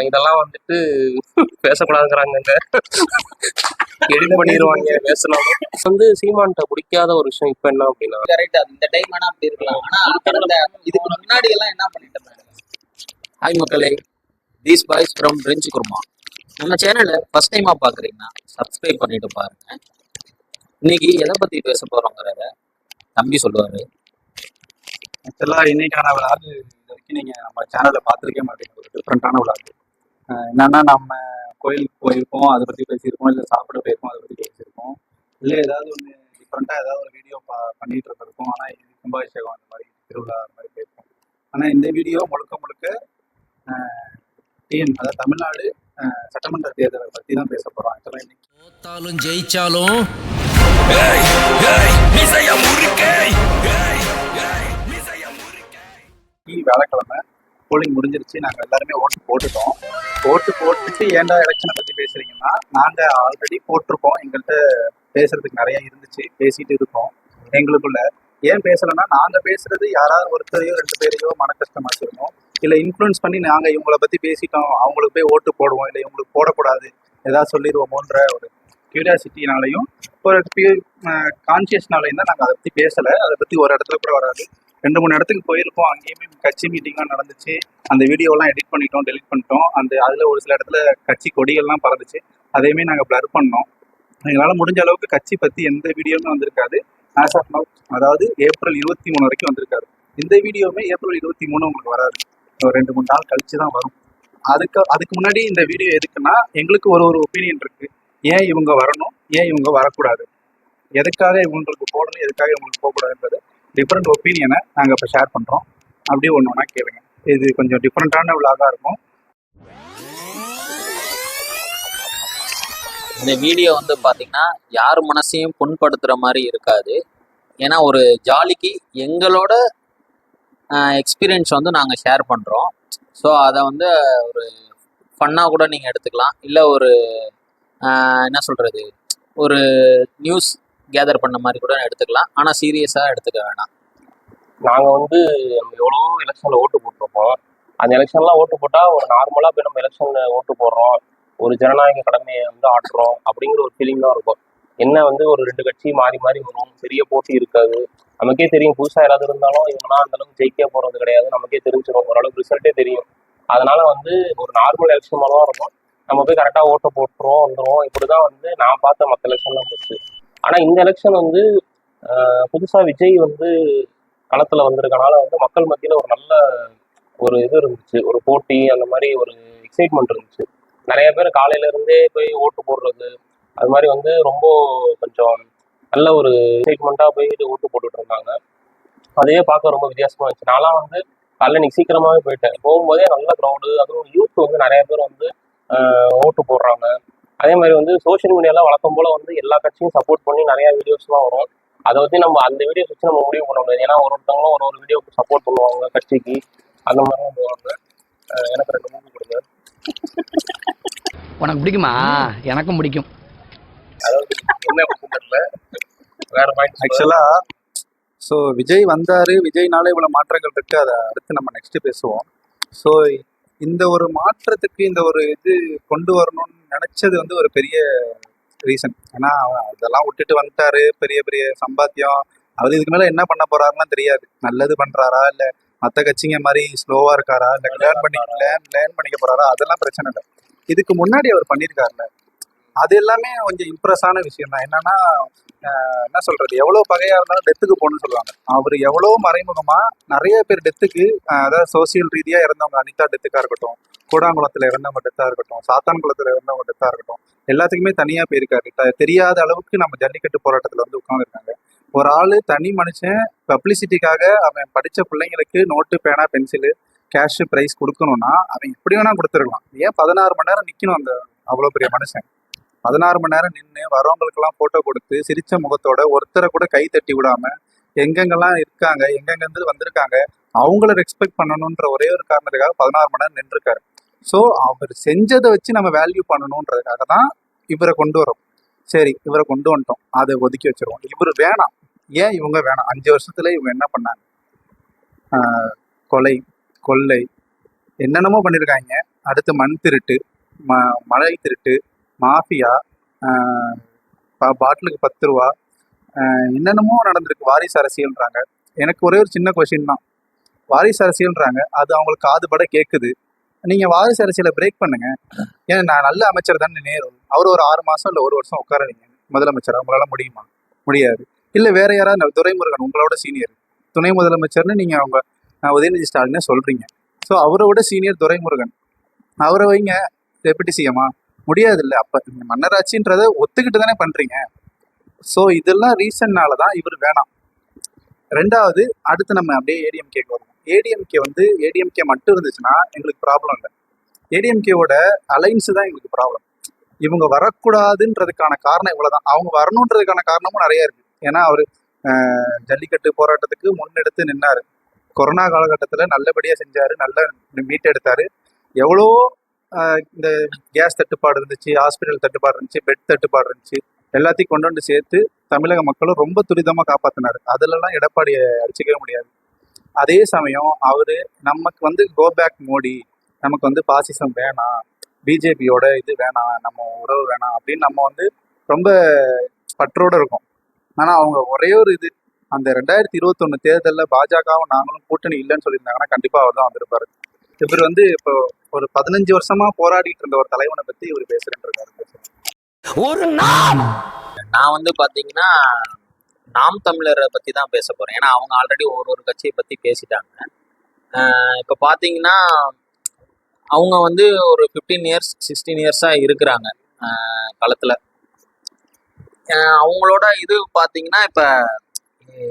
இதெல்லாம் வந்துட்டு பேசக்கூடாதுங்கிறாங்க, எடிட் பண்ணிடுவாங்க பேசணும். வந்து சீமான்ட்ட பிடிக்காத ஒரு விஷயம் இப்ப என்ன அப்படின்னா, கரெக்ட், இந்த டைம் ஆனா அப்படி இருக்கலாம். ஆனா கடந்த இதுக்கு முன்னாடி எல்லாம் என்ன பண்ணிட்டு இருந்தாங்க? ஹாய் மக்களே, these boys from French kurma. நம்ம சேனலை ஃபர்ஸ்ட் டைமா பாக்குறீங்கன்னா சப்ஸ்கிரைப் பண்ணிட்டு பாருங்க. இன்னைக்கு எதை பத்தி பேச போறோங்கிறத தம்பி சொல்லுவாரு. ஆக்சுவலாக இன்னைக்கான விளாக் இது வரைக்கும் நீங்கள் நம்ம சேனலில் பார்த்துருக்கே மாட்டீங்க. ஒரு டிஃப்ரெண்ட்டான விளாக். என்னன்னா, நம்ம கோயிலுக்கு போயிருக்கோம், அதை பற்றி பேசியிருக்கோம், இல்லை சாப்பிட போயிருக்கோம், அதை பற்றி பேசியிருக்கோம், இல்லை ஏதாவது ஒன்று டிஃப்ரெண்ட்டாக ஏதாவது ஒரு வீடியோ பண்ணிட்டு இருந்திருக்கோம். ஆனால் இது கும்பாபிஷேகம் அந்த மாதிரி திருவிழா அந்த மாதிரி போயிருக்கோம். ஆனால் இந்த வீடியோ முழுக்க டிஎன், அதாவது தமிழ்நாடு சட்டமன்ற தேர்தலை பற்றி தான் பேச போகிறோம். ஆக்சுவலாக இன்னைக்கு தோத்தாலும் ஜெயிச்சாலும் வேலைக்கிழமை போலிங் முடிஞ்சிருச்சு. நாங்கள் எல்லாருமே ஓட்டு போட்டுட்டோம். ஓட்டு போட்டுட்டு ஏன்டா எலெக்ஷனை பற்றி பேசுறீங்கன்னா, நாங்கள் ஆல்ரெடி போட்டிருக்கோம். எங்கள்கிட்ட பேசுறதுக்கு நிறைய இருந்துச்சு, பேசிட்டு இருக்கோம். எங்களுக்குள்ள ஏன் பேசலைன்னா, நாங்கள் பேசுறது யாராவது ஒருத்தரையோ 2 பேரையோ மன கஷ்டமாச்சிருக்கோம், இல்லை இன்ஃப்ளூயன்ஸ் பண்ணி நாங்கள் இவங்கள பற்றி பேசிட்டோம், அவங்களுக்கு போய் ஓட்டு போடுவோம், இல்லை இவங்களுக்கு போடக்கூடாது ஏதாவது சொல்லிடுவோமோன்ற ஒரு கியூரியாசிட்டினாலையும் ஒரு கான்சியஸ்னாலையும் தான் நாங்கள் அதை பற்றி பேசலை. அதை பற்றி ஒரு இடத்துல கூட வராது. 2-3 இடத்துக்கு போயிருப்போம். அங்கேயுமே கட்சி மீட்டிங்லாம் நடந்துச்சு. அந்த வீடியோலாம் எடிட் பண்ணிட்டோம், டெலிட் பண்ணிட்டோம். அதில் ஒரு சில இடத்துல கட்சி கொடிகள்லாம் பறந்துச்சு. அதையுமே நாங்கள் பிளர் பண்ணோம். எங்களால் முடிஞ்ச அளவுக்கு கட்சி பற்றி எந்த வீடியோவுமே வந்திருக்காது ஆஸ் ஆஃப் நவ். அதாவது ஏப்ரல் 23 வரைக்கும் வந்திருக்காரு. இந்த வீடியோவுமே ஏப்ரல் 23 உங்களுக்கு வராது, ஒரு 2-3 நாள் கழிச்சு தான் வரும். அதுக்கு முன்னாடி இந்த வீடியோ எதுக்குன்னா, எங்களுக்கு ஒரு ஒப்பீனியன் இருக்கு. ஏன் இவங்க வரணும், ஏன் இவங்க வரக்கூடாது, எதுக்காக இவங்களுக்கு போடணும், எதுக்காக இவங்களுக்கு போகக்கூடாதுன்றது டிஃப்ரெண்ட் ஒப்பீனியனை நாங்கள் இப்போ ஷேர் பண்ணுறோம். அப்படியே ஒன்று ஒன்றா கேளுங்க. இது கொஞ்சம் டிஃப்ரெண்ட்டான விளாகாக இருக்கும். இந்த வீடியோ வந்து பார்த்தீங்கன்னா யார் மனசையும் புண்படுத்துகிற மாதிரி இருக்காது. ஏன்னா ஒரு ஜாலிக்கு எங்களோட எக்ஸ்பீரியன்ஸ் வந்து நாங்கள் ஷேர் பண்ணுறோம். ஸோ அதை வந்து ஒரு ஃபன்னாக கூட நீங்கள் எடுத்துக்கலாம், இல்லை ஒரு என்ன சொல்கிறது, ஒரு நியூஸ் கேதர் பண்ண மாதிரி கூட எடுத்துக்கலாம். ஆனால் சீரியஸாக எடுத்துக்க வேணாம். நாங்கள் வந்து நம்ம எவ்வளோ எலெக்ஷனில் ஓட்டு போட்டிருப்போம். அந்த எலெக்ஷன்லாம் ஓட்டு போட்டால் ஒரு நார்மலாக போய் நம்ம எலெக்ஷனில் ஓட்டு போடுறோம், ஒரு ஜனநாயக கடமையை வந்து ஆட்டுறோம் அப்படிங்கிற ஒரு ஃபீலிங் தான் இருக்கும். என்ன வந்து ஒரு 2 கட்சி மாறி மாறி வரும், பெரிய போட்டி இருக்காது. நமக்கே தெரியும், புதுசாக யாராவது இருந்தாலும் இவங்களாம் அந்தளவுக்கு ஜெயிக்க போகிறது கிடையாது, நமக்கே தெரிஞ்சிடும், ஓரளவுக்கு ரிசல்ட்டே தெரியும். அதனால வந்து ஒரு நார்மல் எலெக்ஷன் மாதிரி தான் இருக்கும். நம்ம போய் கரெக்டாக ஓட்டை போட்டுருவோம், வந்துடுவோம். இப்படி தான் வந்து நான் பார்த்த மற்ற எலெக்ஷன்லாம் போச்சு. ஆனால் இந்த எலெக்ஷன் வந்து புதுசாக விஜய் வந்து களத்தில் வந்திருக்கனால வந்து மக்கள் மத்தியில் ஒரு நல்ல ஒரு இது இருந்துச்சு, ஒரு போட்டி, அந்த மாதிரி ஒரு எக்ஸைட்மெண்ட் இருந்துச்சு. நிறைய பேர் காலையிலேருந்தே போய் ஓட்டு போடுறது, அது மாதிரி வந்து ரொம்ப கொஞ்சம் நல்ல ஒரு எக்ஸைட்மெண்ட்டாக போய் ஓட்டு போட்டுட்டு இருந்தாங்க. அதையே பார்க்க ரொம்ப வித்தியாசமாக இருந்துச்சு. நான்லாம் வந்து காலையில் இன்னைக்கு சீக்கிரமாகவே போயிட்டேன். போகும்போதே நல்ல க்ரௌடு, அதுவும் யூத் வந்து நிறைய பேர் வந்து ஓட்டு போடுறாங்க. அதே மாதிரி வந்து சோஷியல் மீடியாலாம் வழக்கம் போல் வந்து எல்லா கட்சியும் சப்போர்ட் பண்ணி நிறையா வீடியோஸ்லாம் வரும். அதை வச்சு நம்ம அந்த வீடியோஸ் வச்சு நம்ம முடிவு பண்ண முடியாது. ஏன்னா ஒருத்தவங்களும் ஒரு வீடியோக்கு சப்போர்ட் பண்ணுவாங்க கட்சிக்கு, அந்த மாதிரிலாம் போவாங்க. எனக்கு 2 மூவி கொடுங்க. உனக்கு பிடிக்குமா? எனக்கும் பிடிக்கும். அதாவது என்ன தெரியல, வேற பாயிண்ட். ஆக்சுவலாக ஸோ விஜய் வந்தார், விஜய்னால இவ்வளோ மாற்றங்கள் இருக்குது. அதை அடுத்து நம்ம நெக்ஸ்ட்டு பேசுவோம். ஸோ இந்த ஒரு மாற்றத்துக்கு இந்த ஒரு இது கொண்டு வரணும்னு நினச்சது வந்து ஒரு பெரிய ரீசன். ஏன்னா அதெல்லாம் விட்டுட்டு வந்துட்டாரு, பெரிய பெரிய சம்பாத்தியம். அவர் இதுக்கு மேலே என்ன பண்ண போறாருன்னா தெரியாது. நல்லது பண்ணுறாரா, இல்லை மற்ற கட்சிங்க மாதிரி ஸ்லோவாக இருக்காரா, இல்லை லேர்ன் பண்ணிக்க போறாரா, அதெல்லாம் பிரச்சனை இல்லை. இதுக்கு முன்னாடி அவர் பண்ணியிருக்காருல்ல, அது எல்லாமே கொஞ்சம் இம்ப்ரெஸ் ஆன விஷயம் தான். என்னன்னா, என்ன சொல்றது, எவ்வளோ பகையா இருந்தாலும் டெத்துக்கு போகணும்னு சொல்லுவாங்க. அவர் எவ்வளோ மறைமுகமா நிறைய பேர் டெத்துக்கு, அதாவது சோசியல் ரீதியா இறந்தவங்க, அனிதா டெத்துக்கா இருக்கட்டும், கூடாங்குளத்துல இறந்தவங்க டெத்தா இருக்கட்டும், சாத்தான்குளத்துல இறந்தவங்க டெத்தா இருக்கட்டும், எல்லாத்துக்குமே தனியா போயிருக்காரு. தெரியாத அளவுக்கு நம்ம ஜல்லிக்கட்டு போராட்டத்துல வந்து உட்காந்துருக்காங்க. ஒரு ஆளு தனி மனுஷன் பப்ளிசிட்டிக்காக அவன் படிச்ச பிள்ளைங்களுக்கு நோட்டு, பேனா, பென்சிலு, கேஷ் ப்ரைஸ் கொடுக்கணும்னா அவன் எப்படி வேணா கொடுத்துருக்கலாம். ஏன் 16 மணி நேரம் நிக்கணும் அந்த அவ்வளோ பெரிய மனுஷன்? 16 மணி நேரம் நின்று வரவங்களுக்கெல்லாம் போட்டோ கொடுத்து சிரிச்ச முகத்தோட ஒருத்தரை கூட கை தட்டி விடாம எங்கெங்கெல்லாம் இருக்காங்க, எங்கெங்கிருந்து வந்திருக்காங்க, அவங்கள ரெஸ்பெக்ட் பண்ணணுன்ற ஒரே ஒரு காரணத்துக்காக 16 மணி நேரம் நின்றுருக்காரு. ஸோ அவர் செஞ்சதை வச்சு நம்ம வேல்யூ பண்ணணுன்றதுக்காக தான் இவரை கொண்டு வரோம். சரி, இவரை கொண்டு வந்துட்டோம், அதை ஒதுக்கி வச்சிருவோம். இவர் வேணாம். ஏன் இவங்க வேணாம்? 5 வருஷத்துல இவங்க என்ன பண்ணாங்க? கொலை, கொள்ளை, என்னென்னமோ பண்ணியிருக்காங்க. அடுத்து மண் திருட்டு, மழை திருட்டு, மாஃபியா, பாட்டிலுக்கு 10 ரூபா, என்னென்னமோ நடந்திருக்கு. வாரிசு அரசியல்ன்றாங்க. எனக்கு ஒரே ஒரு சின்ன கொஷின் தான். வாரிசு அரசியல்ன்றாங்க, அது அவங்களுக்கு காதுபட கேட்குது. நீங்க வாரிசு அரசியலை பிரேக் பண்ணுங்க. ஏன்னா நான் நல்ல அமைச்சர் தானே நேரு, அவர் ஒரு 6 மாசம் இல்லை 1 வருஷம் உட்கார வைங்க முதலமைச்சர். உங்களால முடியுமா? முடியாது. இல்லை வேற யாராவது, துரைமுருகன் உங்களோட சீனியர் துணை முதலமைச்சர்னு நீங்க அவங்க உதயநிதி ஸ்டாலினே சொல்றீங்க. ஸோ அவரை விட சீனியர் துரைமுருகன், அவரை வைங்க டெபுட்டி சிஎம்மா. முடியாது இல்லை. அப்ப நீங்க மன்னராட்சின்றதை ஒத்துக்கிட்டு தானே பண்றீங்க. ஸோ இதெல்லாம் ரீசன்னால தான் இவர் வேணாம். ரெண்டாவது, அடுத்து நம்ம அப்படியே ஏடிஎம்கேக்கு வருவோம். ஏடிஎம்கே மட்டும் இருந்துச்சுன்னா எங்களுக்கு ப்ராப்ளம் இல்லை. ஏடிஎம்கேவோட அலைன்ஸ் தான் எங்களுக்கு ப்ராப்ளம். இவங்க வரக்கூடாதுன்றதுக்கான காரணம் இவ்வளவுதான். அவங்க வரணுன்றதுக்கான காரணமும் நிறைய இருக்கு. ஏன்னா அவரு ஜல்லிக்கட்டு போராட்டத்துக்கு முன்னெடுத்து நின்னாரு. கொரோனா காலகட்டத்துல நல்லபடியா செஞ்சாரு, நல்ல மீட்டெடுத்தாரு. எவ்வளோ இந்த கேஸ் தட்டுப்பாடு இருந்துச்சு, ஹாஸ்பிட்டல் தட்டுப்பாடு இருந்துச்சு, பெட் தட்டுப்பாடு இருந்துச்சு, எல்லாத்தையும் கொண்டு வந்து சேர்த்து தமிழக மக்களும் ரொம்ப துரிதமா காப்பாத்தினாரு. அதுலலாம் எடப்பாடியை அடிச்சுக்கவே முடியாது. அதே சமயம் அவரு நமக்கு வந்து கோ பேக் மோடி, நமக்கு வந்து பாசிசம் வேணாம், பிஜேபியோட இது வேணாம், நம்ம உறவு வேணாம் அப்படின்னு நம்ம வந்து ரொம்ப பற்றோட இருக்கும். ஆனா அவங்க ஒரே ஒரு இது, அந்த 2021 தேர்தலில் பாஜகவும் நாங்களும் கூட்டணி இல்லைன்னு சொல்லியிருந்தாங்கன்னா கண்டிப்பா அவர் தான் வந்திருப்பாரு. இவர் வந்து இப்போ ஒரு 15 வருஷமா போராடிட்டு இருந்த ஒரு தலைவனை பத்தி இவர் பேசுறேன் இருக்காரு. ஒரு நாள் நான் வந்து பாத்தீங்கன்னா நாம் தமிழரை பத்தி தான் பேச போறேன். ஏன்னா அவங்க ஆல்ரெடி ஒரு கட்சியை பத்தி பேசிட்டாங்க. இப்போ பாத்தீங்கன்னா அவங்க வந்து ஒரு 15 இயர்ஸ் 16 இயர்ஸா இருக்கிறாங்க களத்துல. அவங்களோட இது பாத்தீங்கன்னா இப்ப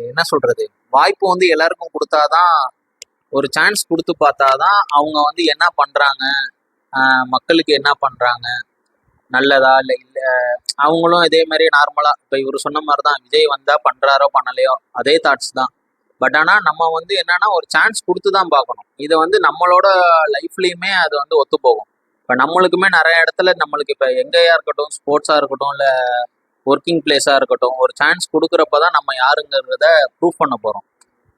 என்ன சொல்றது, வாய்ப்பு வந்து எல்லாருக்கும் கொடுத்தாதான், ஒரு சான்ஸ் கொடுத்து பார்த்தாதான் அவங்க வந்து என்ன பண்றாங்க, மக்களுக்கு என்ன பண்றாங்க, நல்லதா இல்லை இல்லை. அவங்களும் இதே மாதிரி நார்மலா இப்போ இவர் சொன்ன மாதிரி தான், விஜய் வந்தா பண்றாரோ பண்ணலையோ அதே தாட்ஸ் தான். பட் ஆனால் நம்ம வந்து என்னன்னா ஒரு சான்ஸ் கொடுத்து தான் பார்க்கணும். இதை வந்து நம்மளோட லைஃப்லையுமே அது வந்து ஒத்து போகும். இப்போ நம்மளுக்குமே நிறைய இடத்துல நம்மளுக்கு இப்போ எங்கேயா இருக்கட்டும், ஸ்போர்ட்ஸாக இருக்கட்டும், இல்லை ஒர்க்கிங் பிளேஸாக இருக்கட்டும், ஒரு சான்ஸ் கொடுக்குறப்ப தான் நம்ம யாருங்கிறத ப்ரூவ் பண்ண போகிறோம்.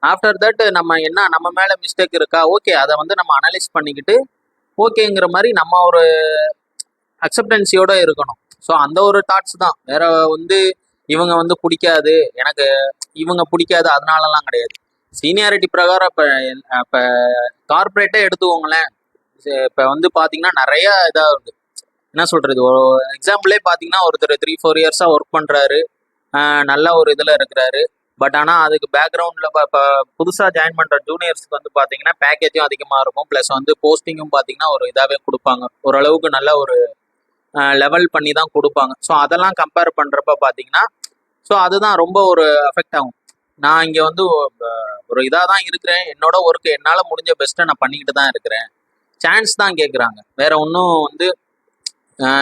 ஆஃப்டர் தட் நம்ம மேலே மிஸ்டேக் இருக்கா, ஓகே, அதை வந்து நம்ம அனலைஸ் பண்ணிக்கிட்டு ஓகேங்கிற மாதிரி நம்ம ஒரு அக்செப்டன்சியோட இருக்கணும். ஸோ அந்த ஒரு தாட்ஸ் தான். வேற வந்து இவங்க வந்து பிடிக்காது, எனக்கு இவங்க பிடிக்காது அதனாலலாம் கிடையாது. சீனியாரிட்டி பிரகாரம் இப்போ கார்பரேட்டே எடுத்துக்கோங்களேன். இப்போ வந்து பார்த்தீங்கன்னா நிறைய இதாக இருக்குது. என்ன சொல்றது, ஒரு எக்ஸாம்பிளே பார்த்தீங்கன்னா ஒருத்தர் 3-4 இயர்ஸாக ஒர்க் பண்ணுறாரு, நல்ல ஒரு இதில் இருக்கிறாரு. பட் ஆனால் அதுக்கு பேக்ரவுண்டில் இப்போ புதுசாக ஜாயின் பண்ணுற ஜூனியர்ஸ்க்கு வந்து பார்த்தீங்கன்னா பேக்கேஜும் அதிகமாக இருக்கும், ப்ளஸ் வந்து போஸ்டிங்கும் பார்த்தீங்கன்னா ஒரு இதாகவே கொடுப்பாங்க, ஓரளவுக்கு நல்ல ஒரு லெவல் பண்ணி தான் கொடுப்பாங்க. ஸோ அதெல்லாம் கம்பேர் பண்ணுறப்ப பார்த்தீங்கன்னா ஸோ அதுதான் ரொம்ப ஒரு அஃபெக்ட் ஆகும். நான் இங்கே வந்து ஒரு இதாக தான் இருக்கிறேன், என்னோட ஒர்க்கு என்னால் முடிஞ்ச பெஸ்ட்டை நான் பண்ணிக்கிட்டு தான் இருக்கிறேன். சான்ஸ் தான் கேட்குறாங்க, வேற ஒன்றும் வந்து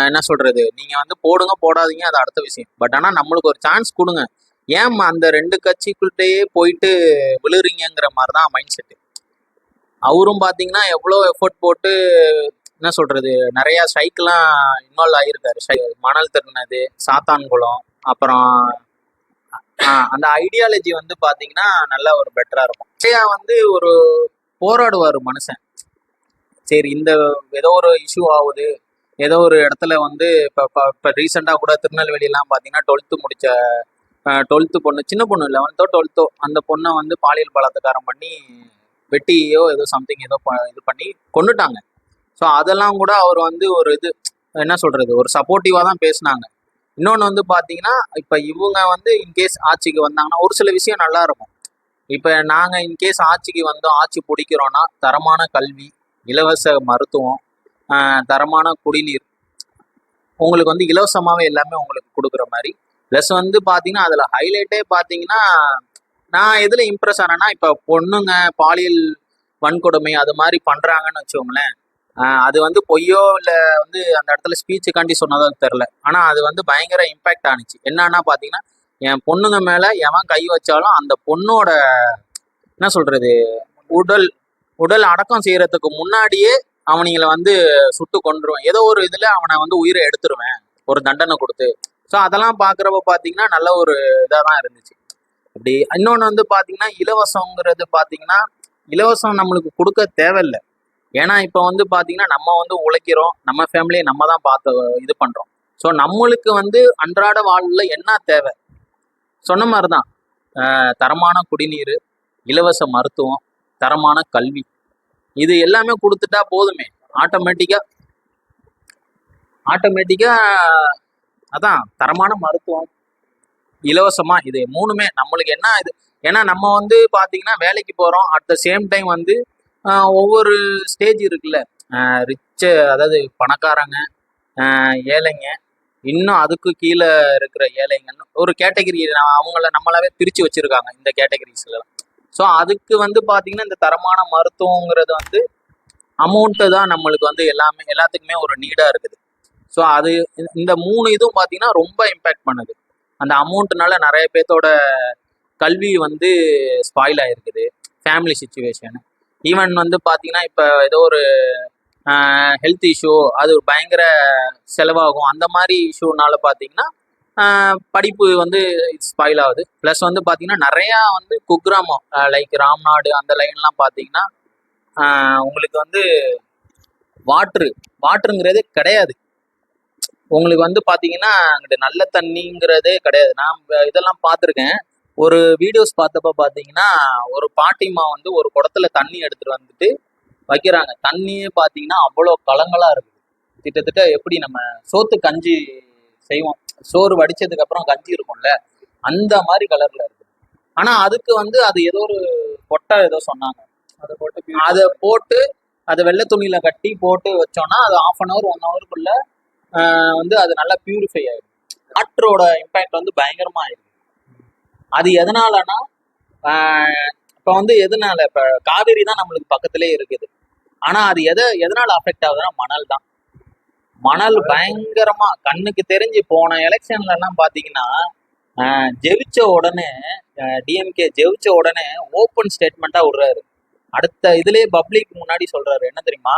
என்ன சொல்றது, நீங்கள் வந்து போடுங்க போடாதீங்க அது அடுத்த விஷயம். பட் ஆனால் நம்மளுக்கு ஒரு சான்ஸ் கொடுங்க. ஏன் அந்த 2 கட்சிக்குள்கிட்டயே போயிட்டு விழுறீங்கிற மாதிரி தான் மைண்ட் செட்டு. அவரும் பார்த்தீங்கன்னா எவ்வளோ எஃபோர்ட் போட்டு என்ன சொல்றது, நிறைய ஸ்ட்ரைக்லாம் இன்வால்வ் ஆகியிருக்காரு. மணல் திருநது, சாத்தான்குளம், அப்புறம் அந்த ஐடியாலஜி வந்து பார்த்தீங்கன்னா நல்லா ஒரு பெட்டரா இருக்கும். வந்து ஒரு போராடுவார் மனுஷன். சரி, இந்த ஏதோ ஒரு இஷ்யூ ஆகுது, ஏதோ ஒரு இடத்துல வந்து இப்போ ரீசெண்டாக கூட திருநெல்வேலியெல்லாம் பார்த்தீங்கன்னா 12th பொண்ணு, சின்ன பொண்ணு 11th or 12th அந்த பொண்ணை வந்து பாலியல் பலாத்காரம் பண்ணி வெட்டியோ ஏதோ சம்திங் ஏதோ இது பண்ணி கொண்டுட்டாங்க. ஸோ அதெல்லாம் கூட அவர் வந்து ஒரு இது என்ன சொல்றது, ஒரு சப்போர்ட்டிவாக தான் பேசினாங்க. இன்னொன்று வந்து பார்த்தீங்கன்னா இப்போ இவங்க வந்து இன்கேஸ் ஆட்சிக்கு வந்தாங்கன்னா ஒரு சில விஷயம் நல்லா இருக்கும். இப்போ நாங்கள் இன்கேஸ் ஆட்சிக்கு வந்தோம், ஆட்சி பிடிக்கிறோன்னா தரமான கல்வி, இலவச மருத்துவம், தரமான குடிநீர், உங்களுக்கு வந்து இலவசமாகவே எல்லாமே உங்களுக்கு கொடுக்குற மாதிரி. ப்ளஸ் வந்து பார்த்தீங்கன்னா அதில் ஹைலைட்டே பார்த்தீங்கன்னா நான் எதில் இம்ப்ரெஸ் ஆனேன்னா, இப்போ பொண்ணுங்க பாலியல் வன்கொடுமை அது மாதிரி பண்ணுறாங்கன்னு வச்சுக்கோங்களேன், அது வந்து பொய்யோ இல்லை வந்து அந்த இடத்துல ஸ்பீச்சுக்காண்டி சொன்னதோ தெரில, ஆனால் அது வந்து பயங்கர இம்பேக்ட் ஆனிச்சு. என்னன்னா பார்த்தீங்கன்னா என் பொண்ணுங்க மேலே எவன் கை வச்சாலும் அந்த பொண்ணோட என்ன சொல்கிறது உடல் அடக்கம் செய்யறதுக்கு முன்னாடியே அவனிங்களை வந்து சுட்டு கொண்டுருவேன், ஏதோ ஒரு இதில் அவனை வந்து உயிரை எடுத்துருவேன் ஒரு தண்டனை கொடுத்து. ஸோ அதெல்லாம் பார்க்குறப்ப பார்த்தீங்கன்னா நல்ல ஒரு இதாக தான் இருந்துச்சு. அப்படி இன்னொன்று வந்து பார்த்தீங்கன்னா இலவசங்கிறது பார்த்தீங்கன்னா இலவசம் நம்மளுக்கு கொடுக்க தேவையில்லை. ஏன்னா இப்போ வந்து பார்த்தீங்கன்னா நம்ம வந்து உழைக்கிறோம், நம்ம ஃபேமிலியை நம்ம தான் பார்த்து இது பண்ணுறோம். ஸோ நம்மளுக்கு வந்து அன்றாட வாழ்வில் என்ன தேவை? சொன்ன மாதிரி தான் தரமான குடிநீர், இலவச மருத்துவம், தரமான கல்வி, இது எல்லாமே கொடுத்துட்டா போதுமே. ஆட்டோமேட்டிக்காக அதான் தரமான மருத்துவம், இலவசமா, இது மூணுமே நம்மளுக்கு என்ன இது. ஏன்னா நம்ம வந்து பார்த்தீங்கன்னா வேலைக்கு போகிறோம், அட் த சேம் டைம் வந்து ஒவ்வொரு ஸ்டேஜ் இருக்குல்ல, ரிச்சு, அதாவது பணக்காரங்க, ஏழைங்க, இன்னும் அதுக்கு கீழே இருக்கிற ஏழைங்கன்னு ஒரு கேட்டகரி அவங்கள நம்மளாவே பிரித்து வச்சுருக்காங்க இந்த கேட்டகரிஸ்லாம். ஸோ அதுக்கு வந்து பார்த்தீங்கன்னா இந்த தரமான மருத்துவங்கிறது வந்து அமௌண்ட்டு தான் நம்மளுக்கு வந்து எல்லாத்துக்குமே ஒரு நீடாக இருக்குது. ஸோ அது இந்த 3 இதுவும் பார்த்தீங்கன்னா ரொம்ப இம்பேக்ட் பண்ணுது. அந்த அமௌண்ட்னால நிறைய பேர்த்தோட கல்வி வந்து ஸ்பாயில் ஆகிருக்குது, ஃபேமிலி சுச்சுவேஷன். ஈவன் வந்து பார்த்தீங்கன்னா இப்போ ஏதோ ஒரு ஹெல்த் இஷ்யூ, அது ஒரு பயங்கர செலவாகும், அந்த மாதிரி இஷ்யூனால பார்த்தீங்கன்னா படிப்பு வந்து ஸ்பாயில் ஆகுது. ப்ளஸ் வந்து பார்த்தீங்கன்னா நிறையா வந்து குக்கிராமம் லைக் ராம்நாடு அந்த லைன்லாம் பார்த்தீங்கன்னா உங்களுக்கு வந்து வாட்டருங்கிறதே கிடையாது. உங்களுக்கு வந்து பார்த்தீங்கன்னா அங்கிட்டு நல்ல தண்ணிங்கிறதே கிடையாது. நான் இதெல்லாம் பார்த்துருக்கேன். ஒரு வீடியோஸ் பார்த்தப்ப பார்த்தீங்கன்னா ஒரு பாட்டிமா வந்து ஒரு குடத்துல தண்ணி எடுத்துகிட்டு வந்துட்டு வைக்கிறாங்க. தண்ணியே பார்த்தீங்கன்னா அவ்வளோ கலங்களாக இருக்குது. கிட்டத்தட்ட எப்படி நம்ம சோத்து கஞ்சி செய்வோம், சோறு வடிச்சதுக்கு அப்புறம் கஞ்சி இருக்கும்ல, அந்த மாதிரி கலர்ல இருக்குது. ஆனால் அதுக்கு வந்து அது ஏதோ ஒரு கொட்டை ஏதோ சொன்னாங்க, அதை போட்டு அதை வெள்ளை துணியில கட்டி போட்டு வச்சோம்னா அது 1/2 hour 1 hourக்குள்ள வந்து அது நல்லா பியூரிஃபை ஆயிடும். வாட்டரோட இம்பேக்ட் வந்து பயங்கரமா ஆயிடுது. அது எதனாலனா இப்போ வந்து எதனால, இப்போ காவேரி தான் நம்மளுக்கு பக்கத்துலேயே இருக்குது. ஆனால் அது எதனால அஃபெக்ட் ஆகுதுன்னா மணல் தான். மணல் பயங்கரமா கண்ணுக்கு தெரிஞ்சு போன எலெக்ஷன்ல எல்லாம் பார்த்தீங்கன்னா ஜெயிச்ச உடனே டிஎம்கே ஜெயிச்ச உடனே ஓப்பன் ஸ்டேட்மெண்ட்டாக விடுறாரு. அடுத்த இதுலேயே பப்ளிக் முன்னாடி சொல்றாரு என்ன தெரியுமா,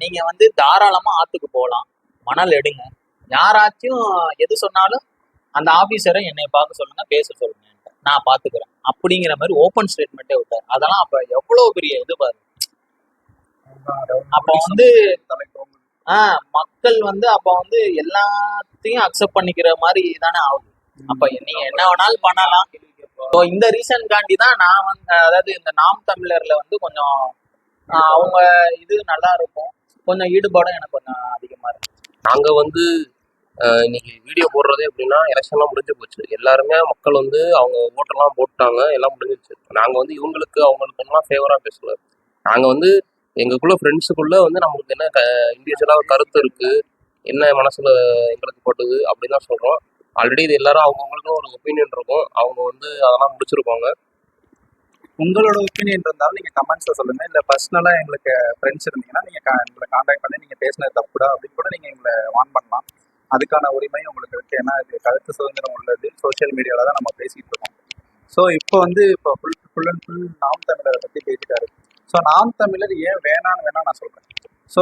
நீங்க வந்து தாராளமா ஆத்துக்கு போகலாம், மணல் எடுங்க, யாராச்சும் எது சொன்னாலும் அந்த ஆபீசரை என்னை பார்க்க சொல்லுங்க, பேச சொல்லுங்க, நான் பாத்துக்கிறேன் அப்படிங்கிற மாதிரி ஓப்பன் ஸ்டேட்மெண்ட்டே விட்டார். அதெல்லாம் அப்ப எவ்வளவு பெரிய இது பாருங்க. அப்ப வந்து மக்கள் வந்து அப்ப வந்து எல்லாத்தையும் அக்செப்ட் பண்ணிக்கிற மாதிரி தானே ஆகுது. அப்ப நீங்க என்ன வேணாலும் பண்ணலாம். ஸோ இந்த ரீசன்காண்டி தான் நான் வந்து, அதாவது இந்த நாம் தமிழர்ல வந்து கொஞ்சம் அவங்க இது நல்லா இருக்கும், கொஞ்சம் ஈடுபாடும் எனக்கு கொஞ்சம் அதிகமா இருக்கு. நாங்க வந்து இன்னைக்கு வீடியோ போடுறதே எப்படின்னா, எலெக்ஷன்லாம் முடிஞ்சு போச்சு, எல்லாருமே மக்கள் வந்து அவங்க ஓட்டெல்லாம் போட்டாங்க, எல்லாம் முடிஞ்சிச்சு. நாங்க வந்து இவங்களுக்கு அவங்களுக்குலாம் ஃபேவரா பேசல. நாங்க வந்து எங்களுக்குள்ள ஃப்ரெண்ட்ஸுக்குள்ள வந்து நமக்கு என்ன இண்டிவிஜுவலா ஒரு கருத்து இருக்கு, என்ன மனசுல எங்களுக்கு பட்டுது அப்படின்னு தான் சொல்றோம். ஆல்ரெடி இது எல்லாரும் அவங்கவுங்களுக்கும் ஒரு ஒப்பீனியன் இருக்கும், அவங்க வந்து அதெல்லாம் முடிச்சிருப்பாங்க. உங்களோட ஒப்பீனியன் இருந்தாலும் நீங்கள் கமெண்ட்ஸில் சொல்லுங்கள், இல்லை பர்சனலாக எங்களுக்கு ஃப்ரெண்ட்ஸ் இருந்தீங்கன்னா நீங்கள் எங்களை காண்டாக்ட் பண்ணி நீங்கள் பேசினது தப்புடா அப்படின்னு கூட நீங்கள் எங்களை வான் பண்ணலாம். அதுக்கான உரிமை உங்களுக்கு இருக்குது. ஏன்னா இது கருத்து சுதந்திரம் உள்ளது, சோஷியல் மீடியாவில் தான் நம்ம பேசிகிட்டு இருக்கோம். ஸோ இப்போ வந்து இப்போ ஃபுல் அண்ட் ஃபுல் நாம் தமிழரை பற்றி பேசிட்டாரு. ஸோ நாம் தமிழர் ஏன் வேணான்னு நான் சொல்கிறேன். ஸோ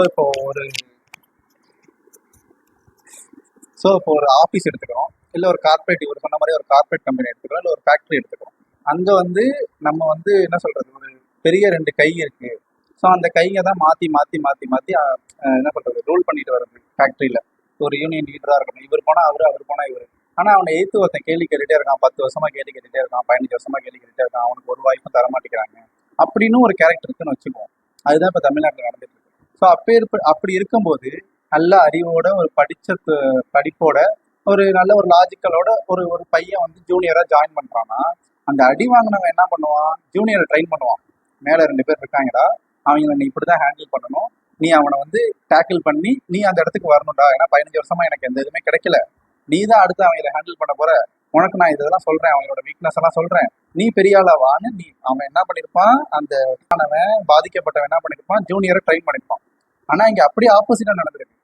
இப்போ ஒரு ஆஃபீஸ் எடுத்துக்கிறோம், இல்லை ஒரு கார்பரேட், இவர் சொன்ன மாதிரி ஒரு கார்பரேட் கம்பெனி எடுத்துக்கிறோம், இல்லை ஒரு ஃபேக்ட்ரி எடுத்துக்கிறோம். அங்கே வந்து நம்ம வந்து என்ன சொல்கிறது, ஒரு பெரிய 2 கை இருக்குது. ஸோ அந்த கையை தான் மாற்றி என்ன பண்ணுறது, ரூல் பண்ணிட்டு வர்றது ஃபேக்ட்ரியில். ஒரு யூனியன் லீடராக இருக்கணும், இவர் போனால் அவர் போனால் இவர். ஆனால் அவனை எதிர்த்து ஒருத்தன் கேள்வி கேட்டுகிட்டே இருக்கான், 10 வருஷமாக கேள்வி கேட்டுகிட்டே இருக்கான், 15 வருஷமாக கேள்வி கேட்டுகிட்டே இருக்கான், அவனுக்கு ஒரு வாய்ப்பும் தரமாட்டேங்கிறாங்க அப்படின்னு ஒரு கேரக்டர் இருக்குன்னு வச்சுக்குவோம். அதுதான் இப்போ தமிழ்நாட்டில் நடந்துட்டு இருக்கு. ஸோ அப்படி இருக்கும்போது நல்ல அறிவோட, ஒரு படிப்போட, ஒரு நல்ல ஒரு லாஜிக்கலோட ஒரு பையன் வந்து ஜூனியராக ஜாயின் பண்ணுறான்னா, அந்த அடி வாங்கினவன் என்ன பண்ணுவான், ஜூனியரை ட்ரெயின் பண்ணுவான். மேலே 2 பேர் இருக்காங்கடா, அவங்கள நீ இப்படி தான் ஹேண்டில் பண்ணணும், நீ அவனை வந்து டேக்கிள் பண்ணி நீ அந்த இடத்துக்கு வரணும்டா, ஏன்னா 15 வருஷமா எனக்கு எந்த இதுவுமே கிடைக்கல, நீ தான் அடுத்து அவங்களை ஹேண்டில் பண்ண போற, உனக்கு நான் இதெல்லாம் சொல்றேன், அவங்களோட வீக்னஸ் எல்லாம் சொல்றேன், நீ பெரிய ஆளாவான்னு அவன் என்ன பண்ணிருப்பான், அந்த பாதிக்கப்பட்டவன் என்ன பண்ணிருப்பான், ஜூனியரை ட்ரெயின் பண்ணிருப்பான். ஆனா இங்க அப்படியே ஆப்போசிட்டா நடந்திருக்கு.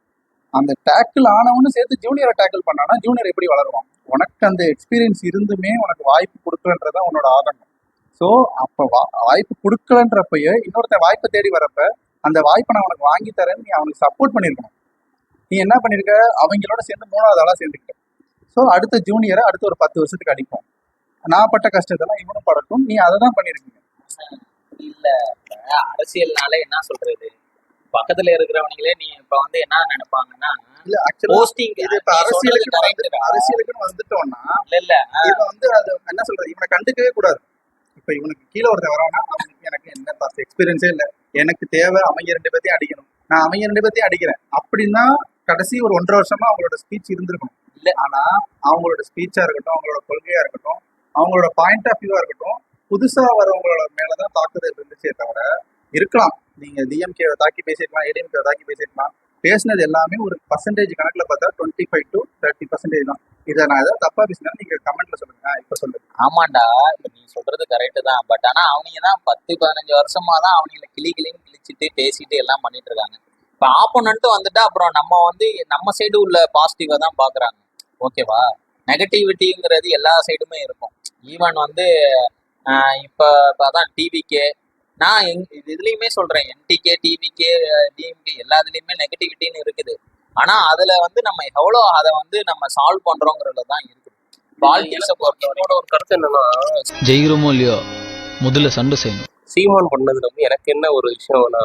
அந்த டேக்கிள் ஆனவனு சேர்த்து ஜூனியரை டேக்கிள் பண்ணானா ஜூனியர் எப்படி வளருவான்? உனக்கு அந்த எக்ஸ்பீரியன்ஸ் இருந்துமே உனக்கு வாய்ப்பு கொடுக்கலன்றதான் உன்னோட ஆதங்கம். ஸோ அப்போ வாய்ப்பு கொடுக்கலன்றப்பயே இன்னொருத்த வாய்ப்பை தேடி வரப்ப அந்த வாய்ப்பை நான் உனக்கு வாங்கி தரேன்னு நீ அவனுக்கு சப்போர்ட் பண்ணியிருக்கணும். நீ என்ன பண்ணியிருக்க, அவங்களோட சேர்ந்து 3வது ஆளாக சேர்ந்துக்கிட்ட. ஸோ அடுத்த ஜூனியரை அடுத்த ஒரு 10 வருஷத்துக்கு அடிப்போம், நான் பட்ட கஷ்டத்தெல்லாம் இவனும் படட்டும், நீ அதை தான் பண்ணியிருக்கீங்க. இல்ல அரசியல்னாலே என்ன சொல்றது, பக்கத்துல இருக்கிறவங்களே நீ இப்ப வந்து என்ன நினைப்பாங்கன்னா, இல்ல ஆக்சுவலா போஸ்டிங் இது இப்ப அரசியலுக்குன்னு வந்துட்டோம்னா இல்ல இவன் வந்து அது என்ன சொல்றது, இவனை கண்டுக்கவே கூடாது. இப்ப இவனுக்கு கீழே ஒருத்தன் வரானா, அவனுக்கு எனக்கு என்ன பாஸ்ட் எக்ஸ்பீரியன்ஸே இல்லை, எனக்கு தேவை அவங்க 2 பேர்த்தையும் அடிக்கணும், நான் அவங்க 2 பேர்த்தையும் அடிக்கிறேன் அப்படின்னா கடைசி ஒரு 1.5 வருஷமா அவங்களோட ஸ்பீச் இருந்திருக்கணும். இல்ல. ஆனா அவங்களோட ஸ்பீச்சா இருக்கட்டும், அவங்களோட கொள்கையா இருக்கட்டும், அவங்களோட பாயிண்ட் ஆஃப் வியூவா இருக்கட்டும், புதுசா வரவங்களோட மேலதான் தாக்குதல் இருந்துச்சே தவிர, இருக்கலாம் நீங்க டிஎம்கே தாக்கி பேசிருக்கலாம், ஏடிஎம்கே தாக்கி பேசிருக்கலாம், பேசினது எல்லாமே ஒரு பர்சன்டேஜ் கணக்குல பார்த்தா 25 to 30% தான். இதை நான் ஏதாவது தப்பா பேசினா நீங்க கமெண்ட்ல சொல்லுங்க, இப்ப சொல்லுங்க. ஆமாண்டா, இப்ப நீ சொல்றது கரெக்ட் தான். பட் ஆனா அவங்க தான் 10-15 வருஷமா தான் அவங்கள கிளின்னு கிழிச்சிட்டு பேசிட்டு எல்லாம் பண்ணிட்டு இருக்காங்க. இப்ப ஆப்போனன்ட் வந்துட்டா அப்புறம் நம்ம வந்து நம்ம சைடு உள்ள பாசிட்டிவா தான் பாக்குறாங்க. ஓகேவா? நெகட்டிவிட்டிங்கிறது எல்லா சைடுமே இருக்கும். ஈவன் வந்து இப்ப அதான் டிவிகே, நான் இதுலயுமே சொல்றேன், என்டிகே, டிவிகே, டிஎம்கே எல்லாத்துலயுமே நெகட்டிவிட்டின்னு இருக்குது. ஆனா அதுல வந்து நம்ம எவ்வளோ அதை வந்து நம்ம சால்வ் பண்றோங்கிறதுல தான் இருக்குது. பாலிடிக்ஸை என்னோட ஒரு கருத்து என்னன்னா, ஜெயிக்கிறோமோ இல்லையோ முதல்ல சண்டை செய்யணும். சீமான் பண்ணதுல வந்து எனக்கு என்ன ஒரு விஷயம்னா,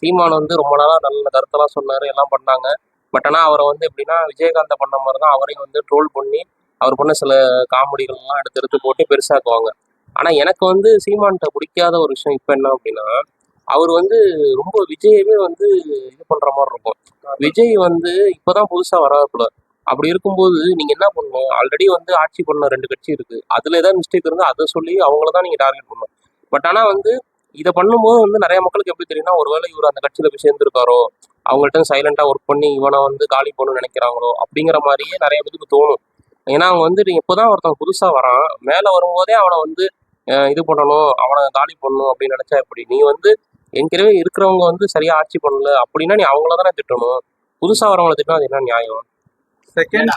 சீமான் வந்து ரொம்ப நாளா நல்ல கருத்தெல்லாம் சொன்னாரு, எல்லாம் பண்ணாங்க. பட் ஆனா அவரை வந்து எப்படின்னா விஜயகாந்த பண்ண மாதிரி தான் அவரையும் வந்து ட்ரோல் பண்ணி அவர் பண்ண சில காமெடிகள்லாம் எடுத்து எடுத்து போட்டு பெருசாக்குவாங்க. ஆனா எனக்கு வந்து சீமான்கிட்ட பிடிக்காத ஒரு விஷயம் இப்ப என்ன அப்படின்னா, அவர் வந்து ரொம்ப விஜயவே வந்து இது பண்ற மாதிரி இருக்கும். விஜய் வந்து இப்பதான் புதுசா வராப்புல. அப்படி இருக்கும்போது நீங்க என்ன பண்ணணும், ஆல்ரெடி வந்து ஆட்சி பண்ண 2 கட்சி இருக்கு, அதுல ஏதாவது மிஸ்டேக் இருந்தா அதை சொல்லி அவங்கள தான் நீங்க டார்கெட் பண்ணணும். பட் ஆனா வந்து இதை பண்ணும்போது வந்து நிறைய மக்களுக்கு எப்படி தெரியும்னா, ஒருவேளை இவர் அந்த கட்சியில போய் சேர்ந்திருக்காரோ, அவங்கள்ட்ட சைலண்டா ஒர்க் பண்ணி இவனை வந்து காலி பண்ணணும்னு நினைக்கிறாங்களோ அப்படிங்கிற மாதிரியே நிறைய பேருக்கு தோணும். ஏன்னா அவங்க வந்து இப்போதான் ஒருத்தன் புதுசா வரான், மேல வரும்போதே அவனை வந்து இது பண்ணணும், அவனை காலி பண்ணணும் அப்படின்னு நினைச்சா எப்படி? நீ வந்து ஏற்கனவே இருக்கிறவங்க வந்து சரியா ஆட்சி பண்ணல அப்படின்னா நீ அவங்கள தானே திட்டணும். புதுசா வரவங்களை திட்டினா அது என்ன நியாயம்? செகண்ட்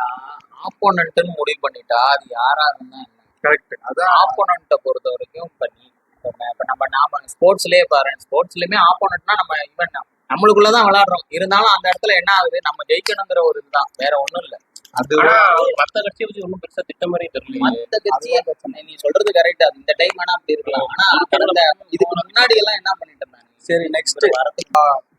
ஆப்போனன்ட்னு முடிவு பண்ணிட்டா அது யாரா இருந்தா கரெக்ட். அதான் ஆப்போனண்ட்டை பொறுத்த வரைக்கும் இப்ப நாம ஸ்போர்ட்ஸ்லயே பாரு, ஸ்போர்ட்ஸ்லயுமே ஆப்போனண்ட்னா நம்ம ஈவன் நம்மளுக்குள்ளதான் விளையாடுறோம், இருந்தாலும் அந்த இடத்துல என்ன ஆகுது, நம்ம ஜெயிக்கணுங்கிற ஒரு இதுதான், வேற ஒண்ணும் இல்ல. அது மத்த கட்சியை வச்சு ஒன்றும் பெருசா திட்ட மாதிரி தெரியல. மத்த கட்சியே நீ சொல்றது கரெக்ட், அது இந்த டைம் வேணா அப்படி இருக்கலாம். ஆனா கடந்த இதுக்கு முன்னாடி எல்லாம் என்ன பண்ணிட்டு இருந்தாங்க? சரி, நெக்ஸ்ட்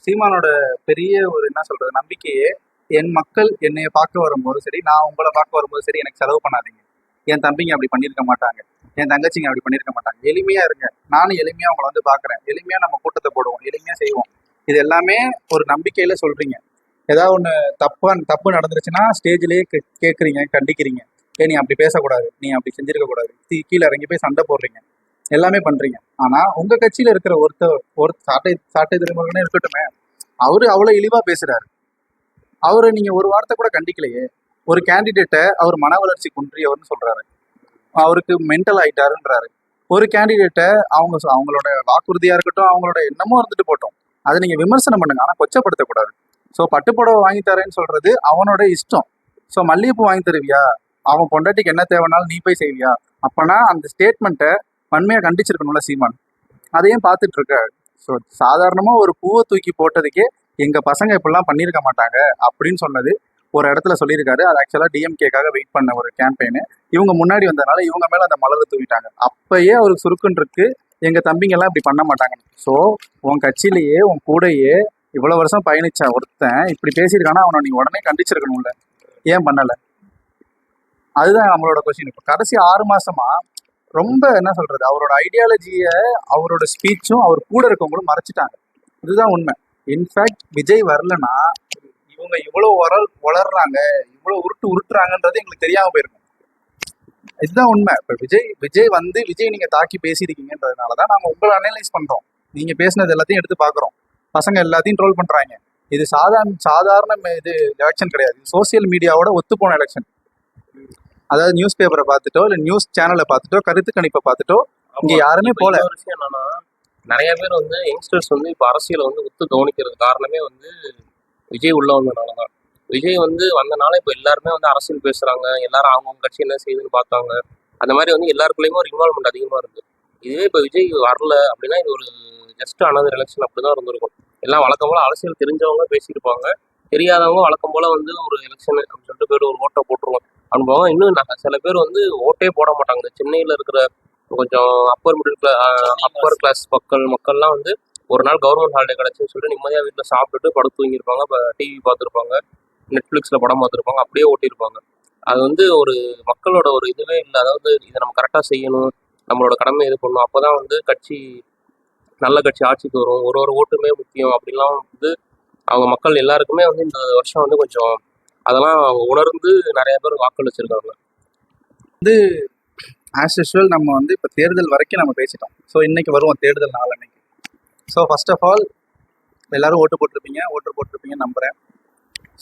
சீமானோட பெரிய ஒரு என்ன சொல்றது நம்பிக்கையே, என் மக்கள் என்னைய பார்க்க வரும்போது சரி, நான் உங்களை பார்க்க வரும்போது சரி, எனக்கு செலவு பண்ணாதீங்க, என் தம்பிங்க அப்படி பண்ணியிருக்க மாட்டாங்க, என் தங்கச்சிங்க அப்படி பண்ணியிருக்க மாட்டாங்க, எளிமையா இருங்க, நானும் எளிமையா உங்களை வந்து பாக்குறேன், எளிமையா நம்ம கூட்டத்தை போடுவோம், எளிமையா செய்வோம். இது எல்லாமே ஒரு நம்பிக்கையில சொல்றீங்க. ஏதாவது ஒண்ணு தப்பு நடந்துருச்சுன்னா ஸ்டேஜ்லயே கேட்குறீங்க, கண்டிக்கிறீங்க, நீ அப்படி பேசக்கூடாது, நீ அப்படி செஞ்சிருக்க கூடாது, கீழே இறங்கி போய் சண்டை போடுறீங்க, எல்லாமே பண்றீங்க. ஆனா உங்க கட்சியில இருக்கிற ஒரு சாட்டை திருமகனே இருக்கட்டுமே, அவரு அவ்வளவு இழிவா பேசுறாரு. அவரை நீங்க ஒரு வார்த்தை கூட கண்டிக்கலையே. ஒரு கேண்டிடேட்டை அவர் மன வளர்ச்சி குன்றியவர்னு சொல்றாரு, அவருக்கு மென்டல் ஆயிட்டாருன்றாரு. ஒரு கேண்டிடேட்டை அவங்களோட வாக்குறுதியா இருக்கட்டும், அவங்களோட என்னமோ இருந்துட்டு போட்டோம், அதை நீங்க விமர்சனம் பண்ணுங்க, ஆனா கொச்சப்படுத்தக்கூடாது. ஸோ பட்டுப்புடவை வாங்கி தரேன்னு சொல்றது அவனோட இஷ்டம். ஸோ மல்லிகைப்பூ வாங்கி தருவியா, அவன் பொண்டாட்டிக்கு என்ன தேவைனாலும் நீ போய் செய்வியா? அப்பனா அந்த ஸ்டேட்மெண்ட்டை வன்மையா கண்டிச்சிருக்கணும்ல சீமான். அதையும் பார்த்துட்டு இருக்காரு. ஸோ சாதாரணமா ஒரு பூவை தூக்கி போட்டதுக்கே எங்க பசங்க இப்படிலாம் பண்ணியிருக்க மாட்டாங்க அப்படின்னு சொன்னது ஒரு இடத்துல சொல்லியிருக்காரு. அது ஆக்சுவலா டிஎம்கேக்காக வெயிட் பண்ண ஒரு கேம்பெயின். இவங்க முன்னாடி வந்ததுனால இவங்க மேல அந்த மலரை தூக்கிட்டாங்க. அப்பயே அவருக்கு சுருக்குன்னு இருக்கு, எங்க தம்பிங்க எல்லாம் இப்படி பண்ண மாட்டாங்க. ஸோ உன் கட்சியிலேயே உன் கூடையே இவ்வளவு வருஷம் பயணிச்ச ஒருத்தன் இப்படி பேசியிருக்கானா அவனை நீ உடனே கண்டிச்சிருக்கணும்ல, ஏன் பண்ணல? அதுதான் நம்மளோட கொஸ்டின். இப்போ கடைசி 6 மாசமா ரொம்ப என்ன சொல்றது, அவரோட ஐடியாலஜிய, அவரோட ஸ்பீச்சும் அவர் கூட இருக்கவங்களும் மறைச்சிட்டாங்க. இதுதான் உண்மை. இன்ஃபேக்ட் விஜய் வரலன்னா இவங்க இவ்வளவு வளர்றாங்க, இவ்வளவு உருட்டுறாங்கன்றது எங்களுக்கு தெரியாம போயிருக்கும். இதுதான் உண்மை. இப்ப விஜய் வந்து விஜய் நீங்க தாக்கி பேசியிருக்கீங்கன்றதுனாலதான் நாங்க உங்களை அனலைஸ் பண்றோம். நீங்க பேசினது எல்லாத்தையும் எடுத்து பாக்குறோம். பசங்க எல்லாத்தையும் ட்ரோல் பண்றாங்க. இது சாதாரண இது எலெக்ஷன் கிடையாது, சோசியல் மீடியாவோட ஒத்துப்போன எலெக்ஷன். அதாவது நியூஸ் பேப்பரை பார்த்துட்டோ இல்ல நியூஸ் சேனலை பார்த்துட்டோ கருத்து கணிப்பை பார்த்துட்டோ இங்க யாருமே போல. விஷயம் என்னன்னா, நிறைய பேர் வந்து யங்ஸ்டர்ஸ் வந்து இப்போ அரசியலை வந்து ஒத்து கவனிக்கிறது காரணமே வந்து விஜய் உள்ள வந்ததுனாலதான். விஜய் வந்து வந்தனால இப்போ எல்லாருமே வந்து அரசியல் பேசுறாங்க, எல்லாரும் அவங்கவுங்க கட்சி என்ன செய்யுதுன்னு பார்த்தாங்க. அந்த மாதிரி வந்து எல்லாருக்குள்ளேயுமே ஒரு இன்வால்மெண்ட் அதிகமா இருக்கு. இதுவே இப்போ விஜய் வரல அப்படின்னா இது ஒரு ஜஸ்ட் அனதர் எலெக்ஷன் அப்படிதான் இருந்திருக்கும். எல்லாம் வழக்கம் போல அரசியல் தெரிஞ்சவங்க பேசியிருப்பாங்க, தெரியாதவங்க வழக்கம் போல வந்து ஒரு எலெக்ஷன் அப்படின்னு சொல்லிட்டு பேர் ஒரு ஓட்டை போட்டுருவோம் அனுபவம். இன்னும் சில பேர் வந்து ஓட்டே போட மாட்டாங்க. இந்த சென்னையில இருக்கிற கொஞ்சம் அப்பர் கிளாஸ் மக்கள்லாம் வந்து ஒரு நாள் கவர்மெண்ட் ஹாலிடே கிடச்சுன்னு சொல்லிட்டு நிம்மதியாக வீட்டில் சாப்பிட்டுட்டு படுத்து தூங்கியிருப்பாங்க. இப்போ டிவி பார்த்துருப்பாங்க, நெட்ஃப்ளிக்ஸில் படம் பார்த்துருப்பாங்க, அப்படியே ஓட்டியிருப்பாங்க. அது வந்து ஒரு மக்களோட ஒரு இதுவே இல்லை. அதாவது இதை நம்ம கரெக்டாக செய்யணும், நம்மளோட கடமை இது பண்ணணும், அப்போ தான் வந்து நல்ல கட்சி ஆட்சிக்கு வரும், ஒரு ஓட்டுமே முக்கியம் அப்படிலாம் வந்து அவங்க மக்கள் எல்லாருக்குமே வந்து இந்த வருஷம் வந்து கொஞ்சம் அதெல்லாம் உணர்ந்து நிறைய பேர் வாக்களிச்சிருக்காங்க. ஆஸ் யூஷுவல் நம்ம வந்து இப்போ தேர்தல் வரைக்கும் நம்ம பேசிட்டோம். ஸோ இன்னைக்கு வருவோம் தேர்தல் நாளன்னைக்கு. ஸோ ஃபர்ஸ்ட் ஆஃப் ஆல் எல்லாரும் ஓட்டு போட்டிருப்பீங்கன்னு நம்புகிறேன்.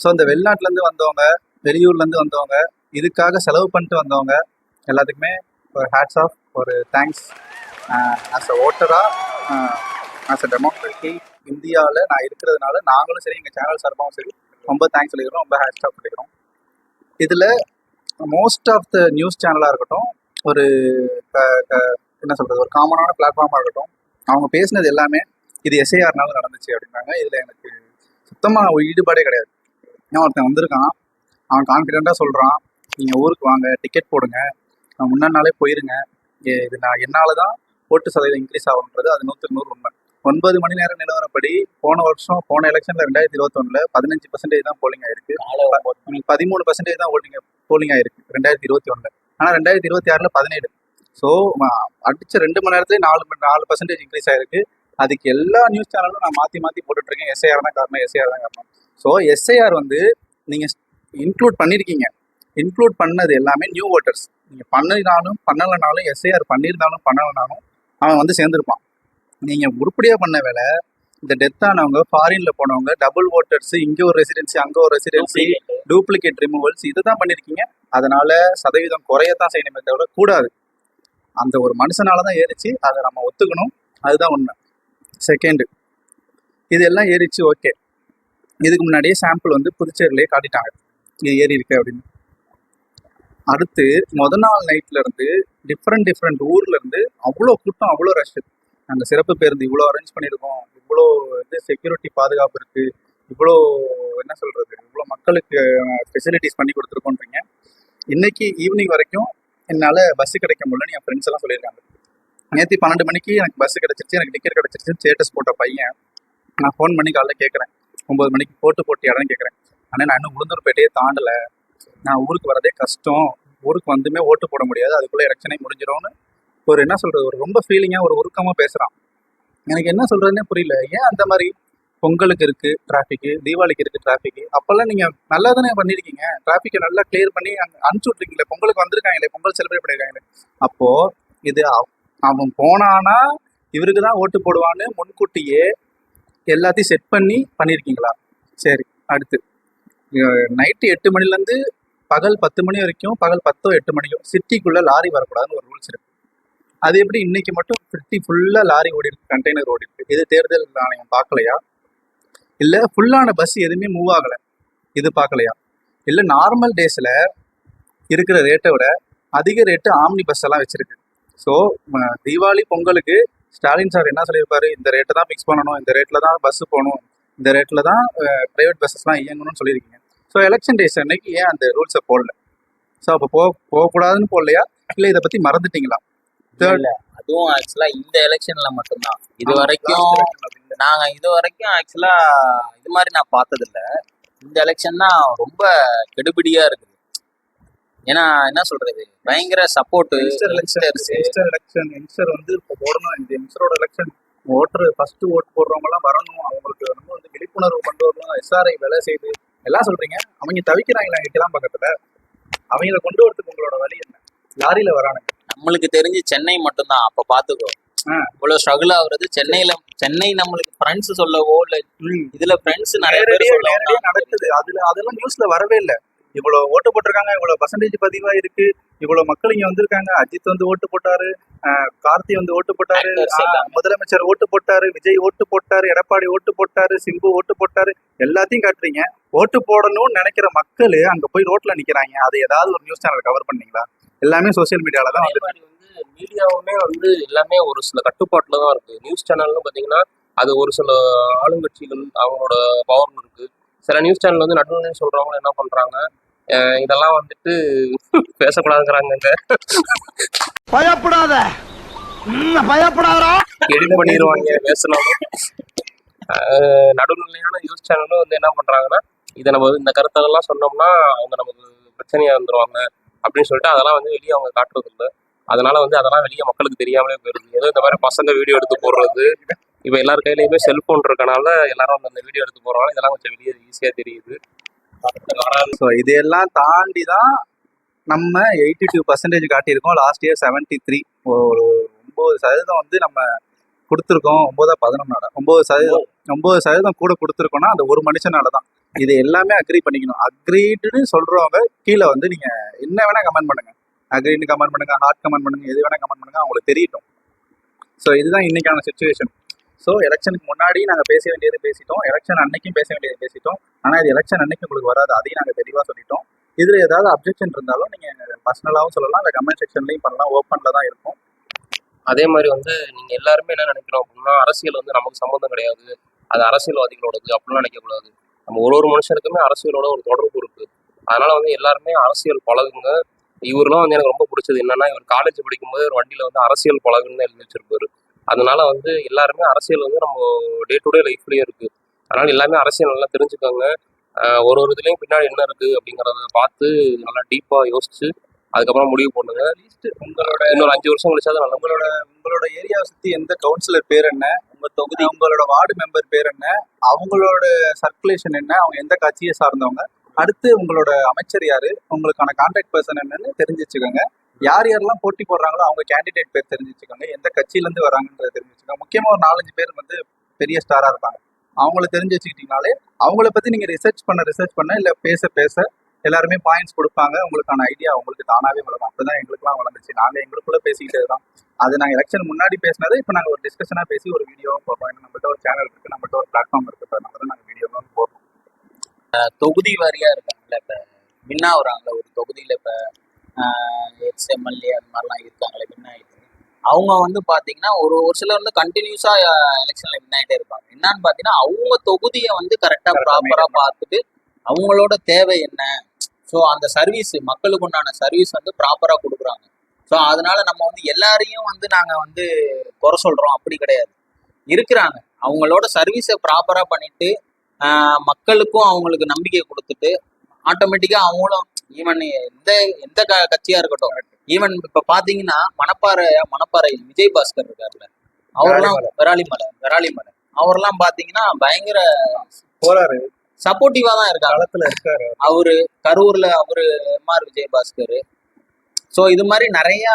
ஸோ இந்த வெளிநாட்டிலேருந்து வந்தவங்க, வெளியூர்லேருந்து வந்தவங்க, இதுக்காக செலவு பண்ணிட்டு வந்தவங்க எல்லாத்துக்குமே ஒரு ஹேட்ஸ் ஆஃப், ஒரு தேங்க்ஸ். ஆஸ் அ ஓட்டராக, ஆஸ் அ டெமோக்ரஸி இந்தியாவில் நான் இருக்கிறதுனால நாங்களும் சரி, எங்கள் சேனல் சார்பாகவும் சரி ரொம்ப தேங்க்ஸ் சொல்லிக்கிறோம், ரொம்ப ஹேட்ஸ் ஆஃப் பண்ணிக்கிறோம். இதில் மோஸ்ட் ஆஃப் த நியூஸ் சேனலாக இருக்கட்டும், ஒரு என்ன சொல்கிறது, ஒரு காமனான பிளாட்ஃபார்மாக இருக்கட்டும், அவங்க பேசினது எல்லாமே இது எஸ்ஐஆர்னால நடந்துச்சு அப்படின்னாங்க. இதில் எனக்கு சுத்தமாக ஈடுபாடே கிடையாது. ஏன்னா ஒருத்தன் வந்திருக்கான், அவன் கான்ஃபிடென்ட்டாக சொல்கிறான், நீங்கள் ஊருக்கு வாங்க, டிக்கெட் போடுங்க, முன்னாடி நாளே போயிருங்க, இது நான் என்னால் தான் ஓட்டு சதவீதம் இன்க்ரீஸ் ஆகுன்றது அது 100% உண்மை. 9 மணி நேரம் நிலவரப்படி போன எலெக்ஷனில் 2021 15% தான் போலிங் ஆயிருக்கு, 13% தான் போலிங் ஆயிருக்கு 2021. ஆனால் 2026 17. ஸோ அடிச்ச 2 மணி நேரத்துலேயே 4% இன்க்ரீஸ் ஆயிருக்கு. அதுக்கு எல்லா நியூஸ் சேனலும் நான் மாற்றி போட்டுட்ருக்கேன், எஸ்ஐஆர் தான் காரணம். ஸோ எஸ்ஐஆர் வந்து நீங்கள் இன்க்ளூட் பண்ணியிருக்கீங்க. இன்க்ளூட் பண்ணது எல்லாமே நியூ ஓட்டர்ஸ். நீங்கள் பண்ணலைனாலும் எஸ்ஐஆர் பண்ணியிருந்தாலும் பண்ணலைனாலும் அவன் வந்து சேர்ந்துருப்பான். நீங்கள் உருப்படியாக பண்ண வேலை இந்த டெத் ஆனவங்க, ஃபாரின்ல போனவங்க, டபுள் ஓட்டர்ஸ், இங்கே ஒரு ரெசிடென்சி அங்கே ஒரு ரெசிடென்சி, டூப்ளிகேட் ரிமூவல்ஸ், இதை தான் பண்ணியிருக்கீங்க. அதனால சதவீதம் குறையத்தான் செய்யணுமே தவிர கூடாது. அந்த ஒரு மனுஷனால தான் ஏறிச்சு, அதை நம்ம ஒத்துக்கணும், அதுதான் உண்மை. செகண்டு, இதெல்லாம் ஏறிச்சு, ஓகே. இதுக்கு முன்னாடியே சாம்பிள் வந்து புதுச்சேரியிலேயே காட்டிட்டாங்க இது ஏறி இருக்கு அப்படின்னு. அடுத்து நாள் நைட்ல இருந்து டிஃப்ரெண்ட் ஊர்ல இருந்து அவ்வளோ கூட்டம், அவ்வளோ ரஷ். அந்த சிறப்பு பேருந்து இவ்வளோ அரேஞ்ச் பண்ணியிருக்கோம், இவ்வளோ இது செக்யூரிட்டி பாதுகாப்பு இருக்கு, இவ்வளோ என்ன சொல்றது, இவ்வளோ மக்களுக்கு ஃபெசிலிட்டிஸ் பண்ணி கொடுத்துருக்கோன்றீங்க. இன்னைக்கு ஈவினிங் வரைக்கும் என்னால் பஸ்ஸு கிடைக்க முடியலன்னு என் ஃப்ரெண்ட்ஸ் எல்லாம் சொல்லியிருக்காங்க. நேற்று 12 மணிக்கு எனக்கு பஸ்ஸு கிடச்சிருச்சு, எனக்கு டிக்கெட் கிடச்சிருச்சுன்னு ஸ்டேட்டஸ் போட்ட பையன் நான் ஃபோன் பண்ணி காலைல கேட்குறேன், 9 மணிக்கு போட்டியாடான்னு கேட்குறேன். ஆனால் நான் இன்னும் உளுந்தூர்பேட்டையே தாண்டலை, நான் ஊருக்கு வரதே கஷ்டம், ஊருக்கு வந்துமே ஓட்டு போட முடியாது, அதுக்குள்ளே எலெக்ஷனே முடிஞ்சிடும்னு ஒரு என்ன சொல்கிறது, ஒரு ரொம்ப ஃபீலிங்காக, ஒரு உருக்கமாக பேசுகிறான். எனக்கு என்ன சொல்கிறதுனே புரியல. ஏன் அந்த மாதிரி பொங்கலுக்கு இருக்குது டிராஃபிக்கு, தீபாவளிக்கு இருக்குது டிராஃபிக்கு, அப்போல்லாம் நீங்கள் நல்லா தானே பண்ணியிருக்கீங்க, டிராஃபிக்கை நல்லா கிளியர் பண்ணி அங்கே அனுப்பிச்சி விட்ருக்கீங்களே, பொங்கலுக்கு வந்திருக்காங்களே, பொங்கல் செலிப்ரேட் பண்ணியிருக்காங்களே. அப்போது இது அவன் போனானா இவருக்கு தான் ஓட்டு போடுவான்னு முன்கூட்டியே எல்லாத்தையும் செட் பண்ணியிருக்கீங்களா? சரி, அடுத்து நைட்டு 8 மணிலேருந்து பகல் 10 மணி வரைக்கும், பகல் 10 8 மணிக்கும் சிட்டிக்குள்ளே லாரி வரக்கூடாதுன்னு ஒரு ரூல்ஸ் இருக்குது. அது எப்படி இன்னைக்கு மட்டும் சிட்டி ஃபுல்லாக லாரி ஓடி இருக்கு, கண்டெய்னர் ஓடி இருக்கு? இது தேர்தல் ஆணையம் பார்க்கலையா? இல்லை ஃபுல்லான பஸ் எதுவுமே மூவ் ஆகலை, இது பார்க்கலையா? இல்லை நார்மல் டேஸில் இருக்கிற ரேட்டை விட அதிக ரேட்டு ஆம்னி பஸ் எல்லாம் வச்சுருக்கு. ஸோ தீபாவளி பொங்கலுக்கு ஸ்டாலின் சார் என்ன சொல்லியிருப்பாரு, இந்த ரேட்டை தான் ஃபிக்ஸ் பண்ணணும், இந்த ரேட்டில் தான் பஸ்ஸு போகணும், இந்த ரேட்டில் தான் ப்ரைவேட் பஸ்ஸஸ்லாம் இயங்கணும்னு சொல்லியிருக்கீங்க. ஸோ எலெக்ஷன் டேஸ் அன்னைக்கு ஏன் அந்த ரூல்ஸை போடல? ஸோ அப்போ போகக்கூடாதுன்னு போடலையா, இல்லை இதை பற்றி மறந்துட்டீங்களா? அதுவும் ஆக்சுவலா இந்த எலெக்ஷன்ல மட்டும்தான். இது வரைக்கும் ஆக்சுவலா இது மாதிரி நான் பார்த்தது இல்லை. இந்த எலெக்ஷன் தான் ரொம்ப கெடுபிடியா இருக்குது. ஏன்னா என்ன சொல்றது, பயங்கர சப்போர்ட். யங்ஸ்டர் வந்து இப்போ போடணும், இந்த யங்ஸ்டரோட எலெக்ஷன் ஓட்டர் ஃபர்ஸ்ட் ஓட்டு போடுறவங்க எல்லாம் வரணும், அவங்களுக்கு வந்து விழிப்புணர்வு கொண்டு வரணும், எஸ்ஆர்ஐ வேலை செய்து எல்லாம் சொல்றீங்க. அவங்க தவிக்கிறாங்களா இங்கெல்லாம் பக்கத்துல? அவங்கள கொண்டு வரதுக்கு உங்களோட வழி என்ன? லாரியில வரானுங்க. நம்மளுக்கு தெரிஞ்சு சென்னை மட்டும்தான். அப்ப பாத்துக்கோ, இவ்வளவு ஸ்ட்ரகிள் ஆகுறது சென்னை நம்மளுக்கு ஃப்ரெண்ட்ஸ் சொல்லவோ இல்ல இதுல ஃப்ரெண்ட்ஸ் நிறைய பேர் நடக்குது. அதெல்லாம் நியூஸ்ல வரவே இல்லை. இவ்வளவு ஓட்டு போட்டிருக்காங்க, இவ்வளவு பர்சன்டேஜ் பதிவா இருக்கு, இவ்வளவு மக்கள் இங்க வந்திருக்காங்க, அஜித் வந்து ஓட்டு போட்டாரு, கார்த்தி வந்து ஓட்டு போட்டாரு, முதலமைச்சர் ஓட்டு போட்டாரு, விஜய் ஓட்டு போட்டாரு, எடப்பாடி ஓட்டு போட்டாரு, சிம்பு ஓட்டு போட்டாரு, எல்லாத்தையும் காட்டுறீங்க. ஓட்டு போடணும்னு நினைக்கிற மக்கள் அங்க போய் ரோட்ல நிக்கிறாங்க. அதை ஏதாவது ஒரு நியூஸ் சேனல் கவர் பண்ணீங்களா? எல்லாமே சோசியல் மீடியால தான் வந்து மீடியாவுமே வந்து எல்லாமே ஒரு சில கட்டுப்பாட்டுல தான் இருக்கு. நியூஸ் சேனல்னு பாத்தீங்கன்னா அது ஒரு சில ஆளுங்கட்சிகள் அவங்களோட பவர் இருக்கு. சில நியூஸ் சேனல் வந்து நடுநிலை சொல்றவங்க என்ன பண்றாங்க, இதெல்லாம் வந்துட்டு பேசக்கூடாதுங்கிறாங்க. பயப்படாத, பயப்படாதா. எடிட் பண்ணிடுவாங்க பேசினாலும். நடுநிலையான நியூஸ் சேனலும் வந்து என்ன பண்றாங்கன்னா, இதை நம்ம இந்த கருத்தெல்லாம் சொன்னோம்னா அவங்க நமக்கு பிரச்சனையா இருந்துருவாங்க அப்படின்னு சொல்லிட்டு அதெல்லாம் வந்து வெளியே அவங்க காட்டுறது இல்லை. அதனால வந்து அதெல்லாம் வெளியே மக்களுக்கு தெரியாமலே போயிருது. ஏதோ இந்த மாதிரி பசங்க வீடியோ எடுத்து போடுறது, இப்போ எல்லார் கையிலையுமே செல்போன் இருக்கனால எல்லாரும் அந்த வீடியோ எடுத்து போடுறாங்க. இதெல்லாம் கொஞ்சம் வெளியே ஈஸியா தெரியுது. ஸோ இதையெல்லாம் தாண்டி தான் நம்ம 82% காட்டியிருக்கோம். Last year 73. ஒரு 9% வந்து நம்ம கொடுத்துருக்கோம். 9% கூட கொடுத்துருக்கோம்னா அந்த ஒரு மனுஷனால தான். இது எல்லாமே அக்ரி பண்ணிக்கணும். அக்ரீடுன்னு சொல்றவங்க கீழே வந்து நீங்க என்ன வேணா கமெண்ட் பண்ணுங்க. அக்ரீன்னு கமெண்ட் பண்ணுங்க, நாட் கமெண்ட் பண்ணுங்க, எது வேணா கமெண்ட் பண்ணுங்க, அவங்களுக்கு தெரியட்டும். ஸோ இதுதான் இன்னைக்கான சுச்சுவேஷன். ஸோ எலெக்ஷனுக்கு முன்னாடி நாங்கள் பேச வேண்டியது பேசிட்டோம், எலெக்ஷன் அன்னைக்கும் பேச வேண்டியது பேசிட்டோம். ஆனால் இது எலெக்ஷன் அன்னைக்கு உங்களுக்கு வராது, அதையும் நாங்கள் தெளிவாக சொல்லிட்டோம். இதில் ஏதாவது அப்ஜெக்ஷன் இருந்தாலும் நீங்கள் பர்சனலாகவும் சொல்லலாம், இல்லை கமெண்ட் செக்ஷன்லையும் பண்ணலாம். ஓப்பனில் தான் இருக்கும். அதே மாதிரி வந்து நீங்க எல்லாருமே என்ன நினைக்கிறோம் அப்படின்னா, அரசியல் வந்து நமக்கு சம்மந்தம் கிடையாது, அது அரசியல்வாதிகளோடது அப்படிலாம் நினைக்கக்கூடாது. நம்ம ஒரு மனுஷனுக்குமே அரசியலோட ஒரு தொடர்பு இருக்கு. அதனால வந்து எல்லாருமே அரசியல் பழகுங்க. இவரெல்லாம் வந்து எனக்கு ரொம்ப பிடிச்சது என்னன்னா, இவர் காலேஜ் படிக்கும்போது ஒரு வண்டியில வந்து அரசியல் பழகுன்னு எழுதி வச்சிருப்பாரு. அதனால வந்து எல்லாருமே அரசியல் வந்து நம்ம டே டு டே லைஃப்லயே இருக்கு. அதனால எல்லாமே அரசியல் நல்லா தெரிஞ்சுக்கோங்க. ஒரு இதுலயும் பின்னாடி என்ன இருக்கு அப்படிங்கறத பார்த்து நல்லா டீப்பா யோசிச்சு அதுக்கப்புறம் முடிவு பண்ணுங்க. உங்களோட இன்னொரு 5 வருஷம் கழிச்சாதான் நல்ல உங்களோட ஏரியாவை சுற்றி எந்த கவுன்சிலர் பேர் என்ன, உங்கள் தொகுதி உங்களோட வார்டு மெம்பர் பேர் என்ன, அவங்களோட சர்க்குலேஷன் என்ன, அவங்க எந்த கட்சியை சார்ந்தவங்க, அடுத்து உங்களோட அமைச்சர் யாரு, உங்களுக்கான கான்டாக்ட் பர்சன் என்னன்னு தெரிஞ்சு வச்சுக்கோங்க. யார் யாரெல்லாம் போட்டி போடுறாங்களோ அவங்க கேண்டிடேட் பேர் தெரிஞ்சு வச்சுக்கோங்க. எந்த கட்சியிலேருந்து வராங்கன்றத தெரிஞ்சு வச்சுக்கோங்க. முக்கியமாக ஒரு 4-5 பேர் வந்து பெரிய ஸ்டாராக இருப்பாங்க. அவங்கள தெரிஞ்சு வச்சுக்கிட்டீங்கனாலே அவங்கள பற்றி நீங்கள் ரிசர்ச் பண்ண இல்லை பேச எல்லாருமே பாயிண்ட்ஸ் கொடுப்பாங்க. உங்களுக்கான ஐடியா உங்களுக்கு தானாகவே வளரும். அப்படிதான் எங்களுக்குலாம் வளர்ந்துச்சு. நாங்கள் எங்களுக்குள்ள பேசிக்கிட்டே தான். அது நாங்கள் எலெக்ஷன் முன்னாடி பேசினது இப்போ நாங்கள் ஒரு டிஸ்கஷனாக பேசி ஒரு வீடியோவும் போடுறோம். ஏன்னா நம்மகிட்ட ஒரு சேனல் இருக்குது, நம்மகிட்ட ஒரு பிளாட்ஃபார்ம் இருக்குது. அதனால தான் நாங்கள் வீடியோவும் போடுறோம். தொகுதி வாரியா இருக்காங்கல்ல, இப்ப வின்னா வராங்கல்ல ஒரு தொகுதியில, இப்ப எக்ஸ் எம்எல்ஏ அந்த மாதிரிலாம் இருக்காங்களே வின் ஆயிட்டு, அவங்க வந்து பாத்தீங்கன்னா ஒரு சிலர் வந்து கண்டினியூஸா எலெக்ஷன்ல வின் ஆயிட்டே இருப்பாங்க. என்னன்னு பாத்தீங்கன்னா அவங்க தொகுதியை வந்து கரெக்டா ப்ராப்பரா பார்த்துட்டு அவங்களோட தேவை என்ன, ஸோ அந்த சர்வீஸ் மக்களுக்கு உண்டான சர்வீஸ் வந்து ப்ராப்பரா கொடுக்குறாங்க. ஸோ அதனால நம்ம வந்து எல்லாரையும் வந்து நாங்க வந்து குறை சொல்றோம் அப்படி கிடையாது. இருக்கிறாங்க அவங்களோட சர்வீஸை ப்ராப்பரா பண்ணிட்டு மக்களுக்கும் அவங்களுக்கு நம்பிக்கை கொடுத்துட்டு ஆட்டோமேட்டிக்கா அவங்களும் ஈவன் எந்த கட்சியா இருக்கட்டும், ஈவன் இப்ப பாத்தீங்கன்னா மணப்பாறை விஜய் பாஸ்கர் இருக்காருல்ல, அவரெல்லாம் விராலிமலை அவரெல்லாம் பாத்தீங்கன்னா பயங்கர போறாரு, சப்போர்ட்டிவா தான் இருக்காரு. அவரு கரூர்ல எம்ஆர் விஜய் பாஸ்கர். ஸோ இது மாதிரி நிறைய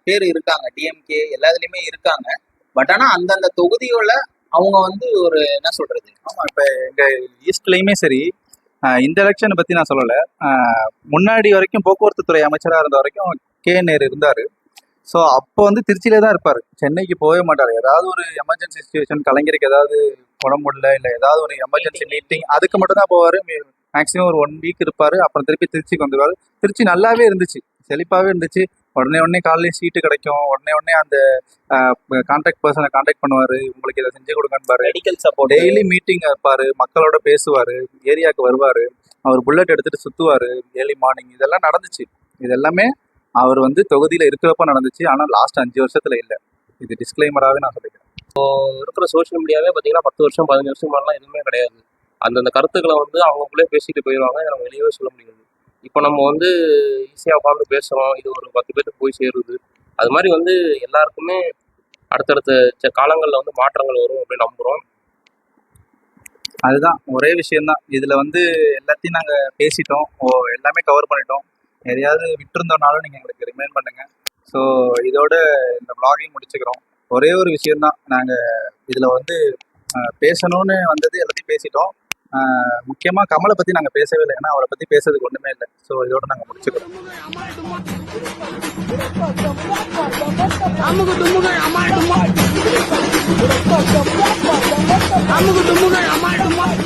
பேர் இருக்காங்க, டிஎம்கே எல்லாத்துலயுமே இருக்காங்க. பட் ஆனா அந்தந்த தொகுதியோட அவங்க வந்து ஒரு என்ன சொல்றது, ஆமா இப்ப எங்க ஈஸ்ட்லயுமே சரி, இந்த எலெக்ஷனை பத்தி நான் சொல்லலை. முன்னாடி வரைக்கும் போக்குவரத்து துறை அமைச்சராக இருந்த வரைக்கும் நேரு இருந்தாரு. ஸோ அப்போ வந்து திருச்சியிலே தான் இருப்பார், சென்னைக்கு போகவே மாட்டார். ஏதாவது ஒரு எமர்ஜென்சி சுச்சுவேஷன், கலைஞருக்கு ஏதாவது உடம்பு முடியல இல்லை ஏதாவது ஒரு எமர்ஜென்சி மீட்டிங், அதுக்கு மட்டும் தான் போவார். மேக்ஸிமம் ஒரு 1 வீக் இருப்பார், அப்புறம் திருப்பி திருச்சிக்கு வந்துடுவார். திருச்சி நல்லாவே இருந்துச்சு, செழிப்பாகவே இருந்துச்சு. உடனே காலையில சீட்டு கிடைக்கும், உடனே அந்த கான்டாக்ட் பர்சனை கான்டாக்ட் பண்ணுவார், உங்களுக்கு இதை செஞ்சு கொடுங்கன்னு மெடிக்கல் சப்போர்ட், டெய்லி மீட்டிங் வைப்பார், மக்களோட பேசுவார், ஏரியாவுக்கு வருவார், அவர் புல்லட் எடுத்துகிட்டு சுற்றுவார் ஏர்லி மார்னிங். இதெல்லாம் நடந்துச்சு. இது எல்லாமே அவர் வந்து தொகுதியில் இருக்கிறப்ப நடந்துச்சு. ஆனால் லாஸ்ட் 5 வருஷத்துல இல்லை. இது டிஸ்க்ளைமராகவே நான் சொல்லிக்கிறேன். இருக்கிற சோஷியல் மீடியாவே பார்த்தீங்கன்னா 10 வருஷம் 15 வருஷம் மாதிரிலாம் எதுவுமே கிடையாது. அந்தந்த கருத்துக்களை வந்து அவங்களுக்குள்ளே பேசிட்டு போயிடுவாங்க, இதை நம்ம வெளியவே சொல்ல முடியாது. இப்போ நம்ம வந்து ஈஸியாக உட்காந்து பேசுகிறோம், இது ஒரு 10 பேருக்கு போய் சேருது. அது மாதிரி வந்து எல்லாருக்குமே அடுத்தடுத்த காலங்களில் வந்து மாற்றங்கள் வரும் அப்படின்னு நம்புகிறோம். அதுதான் ஒரே விஷயம்தான். இதில் வந்து எல்லாத்தையும் நாங்கள் பேசிட்டோம், எல்லாமே கவர் பண்ணிட்டோம். எதையாவது விட்டுருந்தோம்னாலும் நீங்கள் எங்களுக்கு ரிமைண்ட் பண்ணுங்கள். ஸோ இதோட இந்த vlogging முடிச்சுக்கிறோம். ஒரே ஒரு விஷயம்தான், நாங்கள் இதில் வந்து பேசணும்னு வந்தது எல்லாத்தையும் பேசிட்டோம். முக்கியமாக கமலை பற்றி நாங்கள் பேசவே இல்லை, ஏன்னா அவரை பற்றி பேசுறதுக்கு ஒன்றுமே இல்லை. ஸோ இதோட நாங்கள் முடிச்சுக்கிறோம். அமுகு டுமுகள் அமால்